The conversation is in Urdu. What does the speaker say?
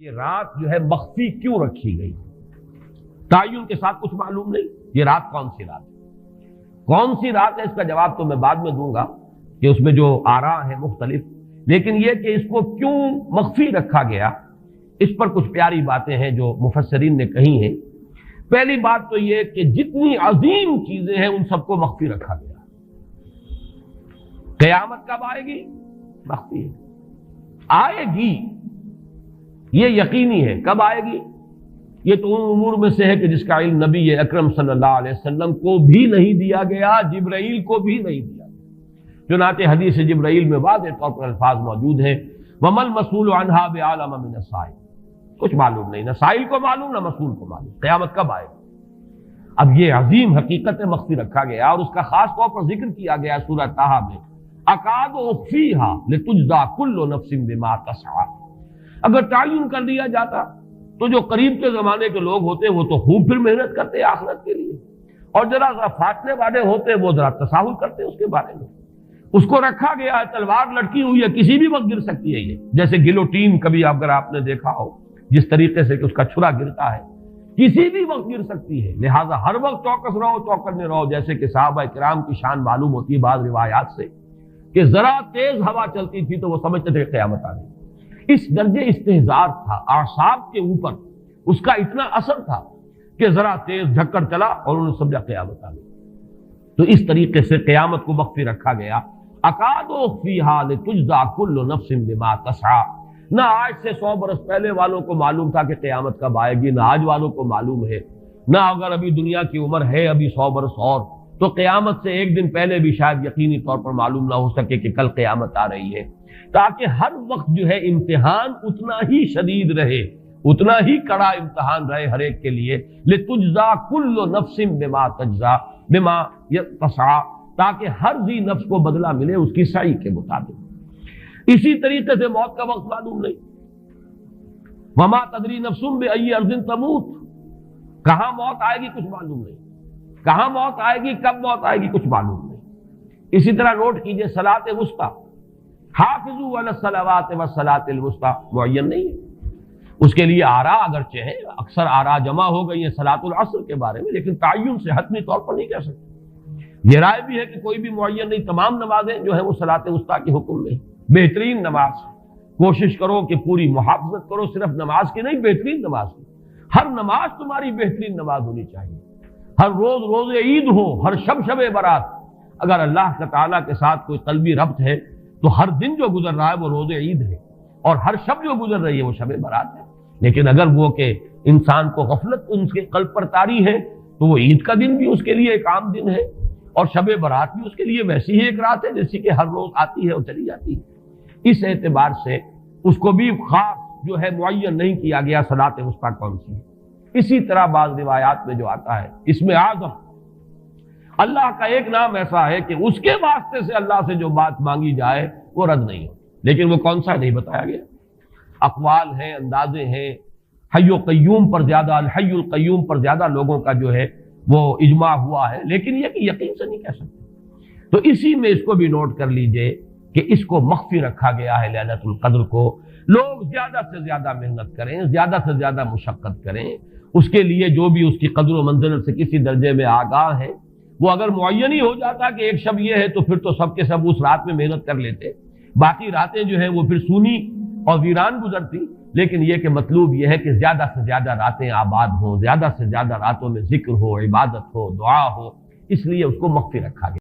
یہ رات جو ہے مخفی کیوں رکھی گئی؟ تعین کے ساتھ کچھ معلوم نہیں یہ رات کون سی رات ہے، کون سی رات ہے، اس کا جواب تو میں بعد میں دوں گا کہ اس میں جو آراء ہیں مختلف، لیکن یہ کہ اس کو کیوں مخفی رکھا گیا اس پر کچھ پیاری باتیں ہیں جو مفسرین نے کہی ہیں۔ پہلی بات تو یہ کہ جتنی عظیم چیزیں ہیں ان سب کو مخفی رکھا گیا۔ قیامت کب آئے گی؟ مخفی ہے، آئے گی یہ یقینی ہے۔ کب آئے گی؟ یہ تو ان امور میں سے ہے کہ جس کا علم نبی اکرم صلی اللہ علیہ وسلم کو بھی نہیں دیا گیا، جبرائیل کو بھی نہیں دیا گیا۔ چنانچہ حدیث جبرائیل میں واضح طور پر الفاظ موجود ہیں، وَمَا الْمَسْئُولُ عَنْهَا بِأَعْلَمَ مِنَ السَّائِلِ، کچھ معلوم نہیں، نہ سائل کو معلوم نہ مسئول کو معلوم قیامت کب آئے گی۔ اب یہ عظیم حقیقت مخفی رکھا گیا اور اس کا خاص طور پر ذکر کیا گیا سورہ طٰہٰ میں، اکاد اخفیھا لتجزی کل نفس بما تسعی۔ اگر تعین کر دیا جاتا تو جو قریب کے زمانے کے لوگ ہوتے وہ تو خوب پھر محنت کرتے آخرت کے لیے، اور ذرا فاصلے والے ہوتے وہ ذرا تساہل کرتے اس کے بارے میں۔ اس کو رکھا گیا ہے، تلوار لٹکی ہوئی ہے، کسی بھی وقت گر سکتی ہے، یہ جیسے گلوٹین کبھی اگر آپ نے دیکھا ہو جس طریقے سے کہ اس کا چھرا گرتا ہے، کسی بھی وقت گر سکتی ہے، لہٰذا ہر وقت چوکس رہو، چوکنے رہو، جیسے کہ صحابہ کرام کی شان معلوم ہوتی ہے بعض روایات سے کہ ذرا تیز ہوا چلتی تھی تو وہ سمجھتے تھے کہ قیامت آ گئی۔ اس درجے استحضار تھا اعصاب کے اوپر، اس کا اتنا اثر تھا کہ ذرا تیز جھکڑ چلا اور انہوں نے سمجھا قیامت آ گئی۔ تو اس طریقے سے قیامت کو مخفی رکھا گیا۔ اکاد اخفیھا لتجزی کل نفس بما تسعی۔ نہ آج سے 100 برس پہلے والوں کو معلوم تھا کہ قیامت کب آئے گی، نہ آج والوں کو معلوم ہے، نہ اگر ابھی دنیا کی عمر ہے ابھی 100 برس اور تو قیامت سے ایک دن پہلے بھی شاید یقینی طور پر معلوم نہ ہو سکے کہ کل قیامت آ رہی ہے، تاکہ ہر وقت جو ہے امتحان اتنا ہی شدید رہے، اتنا ہی کڑا امتحان رہے ہر ایک کے لیے۔ لتجزی کل نفس بما تجزی بما تسعی، تاکہ ہر ذی نفس کو بدلہ ملے اس کی سعی کے مطابق۔ اسی طریقے سے موت کا وقت معلوم نہیں، وما تدری نفس بأی ارض تموت، کہاں موت آئے گی کچھ معلوم نہیں، کہاں موت آئے گی، کب موت آئے گی کچھ معلوم نہیں۔ اسی طرح نوٹ کیجئے صلاۃ وسطیٰ، حافظوا علی الصلوات والصلاۃ الوسطیٰ معین نہیں ہے، اس کے لیے آراء اگرچہ ہے، اکثر آراء جمع ہو گئی ہیں صلاۃ العصر کے بارے میں، لیکن تعین سے حتمی طور پر نہیں کہہ سکتے۔ یہ رائے بھی ہے کہ کوئی بھی معین نہیں، تمام نمازیں جو ہیں وہ صلاۃ وسطیٰ کے حکم میں۔ بہترین نماز، کوشش کرو کہ پوری محافظت کرو، صرف نماز کی نہیں، بہترین نماز کی، ہر نماز تمہاری بہترین نماز ہونی چاہیے، ہر روز روز عید ہو، ہر شب برات۔ اگر اللہ تعالیٰ کے ساتھ کوئی قلبی ربط ہے تو ہر دن جو گزر رہا ہے وہ روز عید ہے، اور ہر شب جو گزر رہی ہے وہ شب برات ہے۔ لیکن اگر وہ کہ انسان کو غفلت ان کے قلب پر طاری ہے تو وہ عید کا دن بھی اس کے لیے ایک عام دن ہے، اور شب برات بھی اس کے لیے ویسی ہی ایک رات ہے جیسی کہ ہر روز آتی ہے اور چلی جاتی ہے۔ اس اعتبار سے اس کو بھی خاص جو ہے معین نہیں کیا گیا صلاۃ وسطیٰ کون سی ہے۔ اسی طرح بعض روایات میں جو آتا ہے اسم اعظم، اللہ کا ایک نام ایسا ہے کہ اس کے واسطے سے اللہ سے جو بات مانگی جائے وہ رد نہیں ہو، لیکن وہ کون سا نہیں بتایا گیا۔ اقوال ہیں، اندازے ہیں، حی و قیوم پر زیادہ، الحی القیوم پر زیادہ لوگوں کا جو ہے وہ اجماع ہوا ہے، لیکن یہ کہ یقین سے نہیں کہہ سکتے۔ تو اسی میں اس کو بھی نوٹ کر لیجئے کہ اس کو مخفی رکھا گیا ہے لیلۃ القدر کو۔ لوگ زیادہ سے زیادہ محنت کریں، زیادہ سے زیادہ مشقت کریں، اس کے لیے جو بھی اس کی قدر و منزلت سے کسی درجے میں آگاہ ہے، وہ اگر معین ہی ہو جاتا کہ ایک شب یہ ہے تو پھر تو سب کے سب اس رات میں محنت کر لیتے، باقی راتیں جو ہیں وہ پھر سونی اور ویران گزرتی۔ لیکن یہ کہ مطلوب یہ ہے کہ زیادہ سے زیادہ راتیں آباد ہوں، زیادہ سے زیادہ راتوں میں ذکر ہو، عبادت ہو، دعا ہو، اس لیے اس کو مخفی رکھا گیا۔